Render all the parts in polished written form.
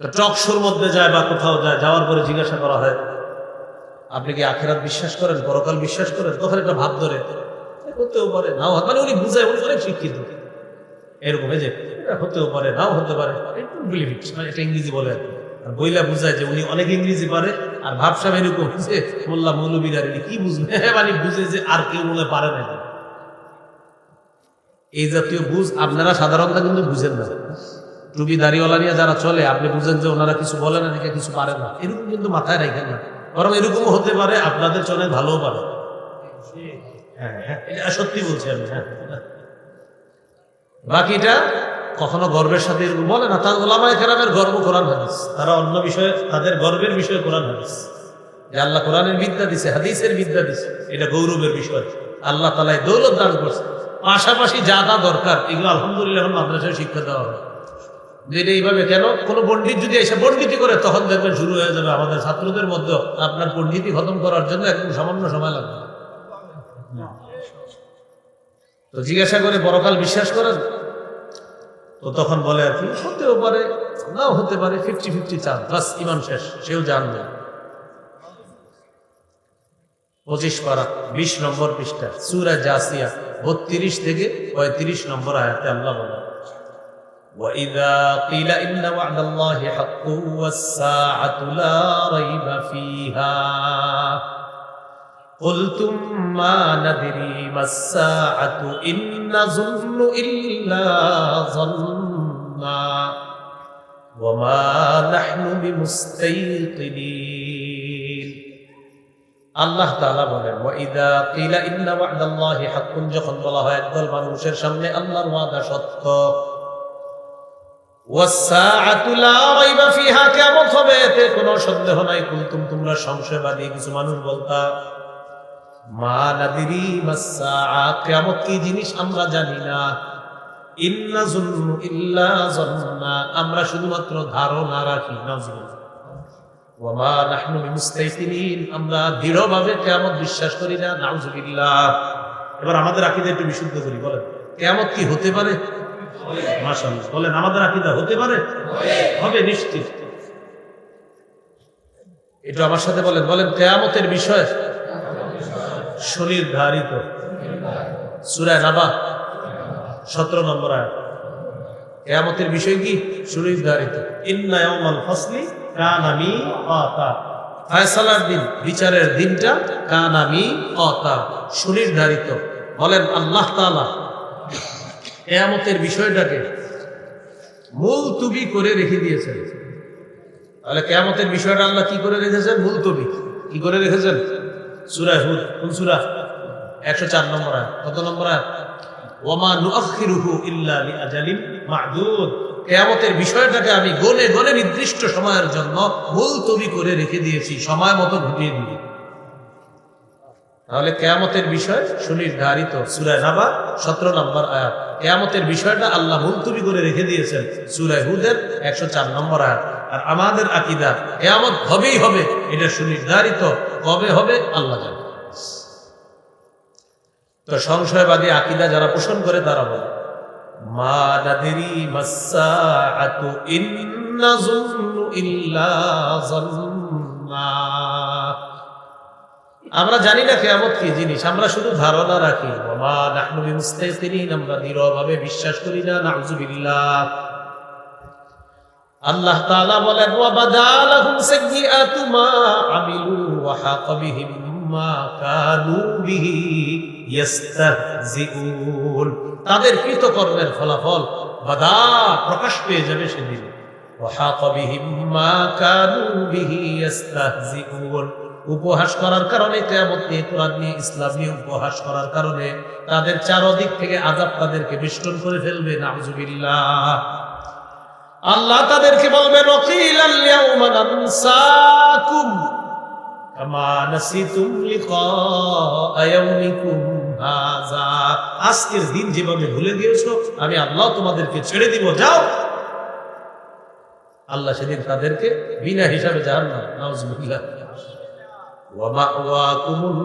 টকশোর মধ্যে যায় বা কোথাও যায়, যাওয়ার পরে জিজ্ঞাসা করা হয় আপনি কি আখিরাত বিশ্বাস করেন, পরকাল বিশ্বাস করেন? তখন একটা ভাব ধরে, হতেও পারে নাও, মানে উনি বুঝায়, উনি অনেক শিক্ষিত, এরকম যে এটা হতেও পারে নাও হতে পারে, মানে একটা ইংরেজি বলে আর বইলা বুঝায় যে উনি অনেক ইংরেজি পারে, আর ভাবসাব এরকম যে মোল্লা মৌলবীরা কি বুঝবে, মানে বুঝে যে আর কেউ মনে পারে না। এই জাতীয় বুঝ আপনারা সাধারণত কিন্তু বুঝেন না। টুপি দাড়িওয়ালা নিয়ে যারা চলে, আপনি বুঝেন যে ওনারা কিছু বলে না, নাকি কিছু পারে না, এরকম কিন্তু মাথায় রাখেন না। বরং এরকমও হতে পারে আপনাদের চলে ভালোও পারে। হ্যাঁ হ্যাঁ, এটা সত্যি বলছি আমি। হ্যাঁ, বাকিটা কখনো গর্বের সাথে এরকম বলে না। তার ওলামায়ে কেরামের গর্ব কোরআন হাদিস, তারা অন্য বিষয়ে তাদের গর্বের বিষয় কোরআন হাদিস, যে আল্লাহ কোরআনের বিদ্যা দিছে, হাদিসের বিদ্যা দিছে, এটা গৌরবের বিষয়। আল্লাহ তাআলা দৌলত দান করছে, পাশাপাশি যা যা দরকার এগুলো আলহামদুলিল্লাহ এখন মাদ্রাসায় শিক্ষা দেওয়া হয়। যেটা এইভাবে কেন, কোনো পণ্ডিত যদি এসে পণ্ডিতি করে, তখন দেখবেন শুরু হয়ে যাবে আমাদের ছাত্রদের মধ্যে আপনার পণ্ডিতি খতম করার জন্য একদম সামান্য সময় লাগবে। তো জিজ্ঞাসা করে পরকাল বিশ্বাস করেন? তো তখন বলে আর কি, হতেও পারে নাও হতে পারে, 50-50 চান্স, বাস ইমান শেষ, সেও জানবে। 25 পারা 20 নম্বর পৃষ্ঠা সূরা জাসিয়া 32 থেকে 35 নম্বর আয়াতে আল্লাহ বলেন, وَإِذَا قِيلَ إِنَّ وَعْدَ اللَّهِ حَقٌّ وَالسَّاعَةُ لَا رَيْبَ فِيهَا قُلْتُمْ مَا نَدْرِي مَا السَّاعَةُ إِن نَّظُنُّ إِلَّا ظَنًّا وَمَا نَحْنُ بِمُسْتَيْقِنِينَ। আল্লাহ তাআলা বলেন, ওয়াইদা কিলা ইন্না ওয়া'দাল্লাহি হাক্কুন, যখন বলা হয় একদল মানুষের সামনে আল্লাহর ওয়াদা সত্য, ওয়াস-সাআতু লা রাইবা ফিহা, কিয়ামত হবে এতে কোনো সন্দেহ নাই, কুনতুম, তোমরা সংশয়বাদী কিছু মানুষ বলতা, মা নাদিরি মাস-সাআ, কিয়ামত কি জিনিস আমরা জানি না, ইন্না যুন্নু ইল্লা যন্না, আমরা শুধুমাত্র ধারণা রাখি, নাউযুবিল্লাহ, ওয়ামা নাহনু বিমুস্তাইকিনিন, আমরা দৃঢ়ভাবে কিয়ামত বিশ্বাস করি না, নাউযুবিল্লাহ। এবার আমাদের আকীদা একটু বিশুদ্ধ করি, বলেন কিয়ামত কি হতে পারে? মাশাআল্লাহ, বলেন আমাদের আকীদা হতে পারে, হবে নিশ্চিত। এটা আমার সাথে বলেন, বলেন কিয়ামতের বিষয় সুনির্ধারিত। সূরা নাবা 17 নম্বর আয়াত, কিয়ামতের বিষয় কি? সুনির্ধারিত। ইন্না ইয়াউমাল ফাসলি কানা মিকাতা, ফয়সালার দিন, বিচারের দিনটা কানা মিকাতা, সুনির্ধারিত। বলেন আল্লাহ তাআলা কিয়ামতের বিষয়টাকে মুলতবি করে রেখে দিয়েছেন। তাহলে কিয়ামতের বিষয়টা আল্লাহ কি করে রেখেছেন? মুলতবি। কি করে রেখেছেন? সূরা হুদ, কোন সূরা? 104 নম্বর আয়াত। কত নম্বর আয়াত? ওয়ামা নুআখিরুহু ইল্লা লিআজালিন মা'দুদ, কিয়ামতের বিষয়টাকে আমি গনে গনে নির্দিষ্ট সময়ের জন্য মুলতবি করে রেখে দিয়েছি, সময় মতো ঘটিয়ে দিব। তাহলে কিয়ামতের বিষয় সুনির্ধারিত। সূরা নাবা 17 নম্বর আয়াত, কিয়ামতের বিষয়টা আল্লাহ মুলতবি করে রেখে দিয়েছেন, সূরা হুদের 104 নম্বর আয়াত। আর আমাদের আকীদা কিয়ামত হবেই হবে, এটা সুনির্ধারিত, কবে হবে আল্লাহ জানেন। তো সংশয়বাদী আকীদা যারা পোষণ করে তারা বলে, মা নাদরি মাস-সাআতু ইন নাযুন্নু ইল্লা যন্না, আমরা জানি না কিয়ামত কি জিনিস, আমরা শুধু ধারণা রাখি। ওয়া নাহনু বিমুস্তাইকিনিন, আমরা দৃঢ়ভাবে বিশ্বাস করি না, নাউযুবিল্লাহ। আল্লাহ তাআলা বলেন, ওয়া বাদালাহুম সাইয়্যাতু মা আমিলু ওয়া হাকা বিহিম মা কানু বিহি ইস্তাহজিউন, তাদের কৃতকর্মের ফলাফল বাদা প্রকাশ পেয়ে যাবে সেদিন। ওয়া হাকা বিহিম মা কানু বিহি ইস্তাহজিউন, উপহাস করার কারণে, কিয়ামত নিয়ে, কোরআন নিয়ে, ইসলাম নিয়ে উপহাস করার কারণে তাদের চারদিক থেকে আযাব তাদেরকে বেষ্টন করে ফেলবে, নাউযুবিল্লাহ। আল্লাহ তাদেরকে বলবেন, ওয়াকিলাল ইয়াউমা নানসাকুম কামা নাসিতুম লিকা ইয়াউমিকুম হাযা, আজকের দিন যেভাবে ভুলে গিয়েছো আমি আল্লাহ তোমাদেরকে ছেড়ে দিব, যাও। আল্লাহ সেদিন তাদেরকে বিনা হিসাবে জাহান্নাম, নাউযুবিল্লাহ। ওয়া মাওয়াকুমুন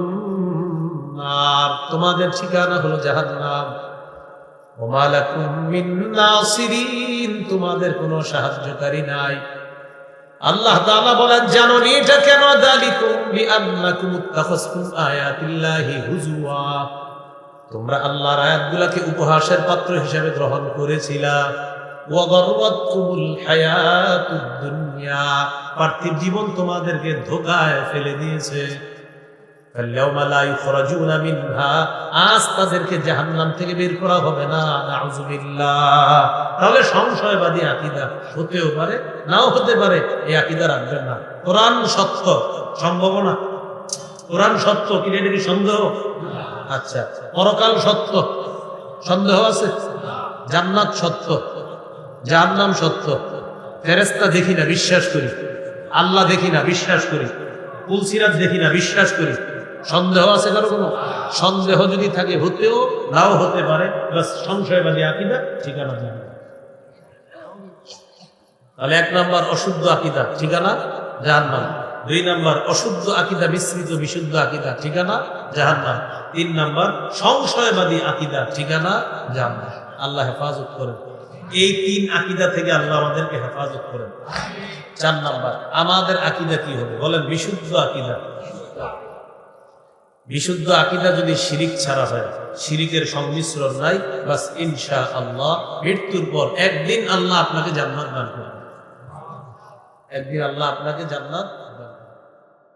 নার, তোমাদের ঠিকানা হলো জাহান্নাম। ওয়া মা লাকুম মিন নাসিরিন, তোমাদের কোনো সাহায্যকারী নাই। আল্লাহ তাআলা বলেন, জানো নি এটা কেন? যালিকুম বিআন্নাকুম ইত্তাখাযতুম আয়াতিল্লাহি হুজুয়া, তোমরা আল্লাহর আয়াতগুলোকে উপহাসের পাত্র হিসেবে গ্রহণ করেছিলা। ওয়া গাররাতকুমুল হায়াতুদ দুনিয়া, পার্থিব জীবন তোমাদেরকে ধোঁকায় ফেলে দিয়েছে। ফাল-ইয়াওমা লা ইখরাজুনা মিনহা, আজ তাদেরকে জাহান্নাম থেকে বের করা হবে না। নাউযুবিল্লাহ। তাহলে সংশয়বাদী আকীদা হতেও পারে, নাও হতে পারে, এই আকীদা রাখবেন না। কোরআন সত্য, সম্ভাবনা কোরআন সত্য, কি এটা কি সন্দেহ? আচ্ছা, পরকাল সত্য, সন্দেহ আছে? জান্নাত সত্য, জাহান্নাম সত্য, ফেরেশতা দেখি না বিশ্বাস করি, আল্লাহ দেখি না বিশ্বাস করি, পুলসিরাত দেখি না বিশ্বাস করি, সন্দেহ আছে কারো? কোনো সন্দেহ যদি থাকে হতেও নাও হতে পারে, বাস সংশয়বাদী আকীদা, ঠিকানা জানি। তাহলে 1 নম্বর অশুদ্ধ আকীদা, ঠিকানা জাহান্নাম। 2 নম্বর অশুদ্ধ আকীদা মিশ্রিত বিশুদ্ধ আকীদা, ঠিকানা জাহান্নাম। 3 নম্বর সংশয়বাদী আকীদা, ঠিকানা জাহান্নাম। আল্লাহ হেফাজত করেন। এই 3 আকীদা থেকে আল্লাহ আমাদেরকে হেফাজত করেন। 4 নম্বর আমাদের আকীদা কি হবে বলেন? বিশুদ্ধ আকীদা। বিশুদ্ধ আকীদা যদি শিরিক ছাড়া হয়, শিরিকের সংমিশ্রণ নাই, বাস ইনশাআল্লাহ মৃত্যুর পর একদিন আল্লাহ আপনাকে জান্নাত দান করবেন। একদিন আল্লাহ আপনাকে জান্নাত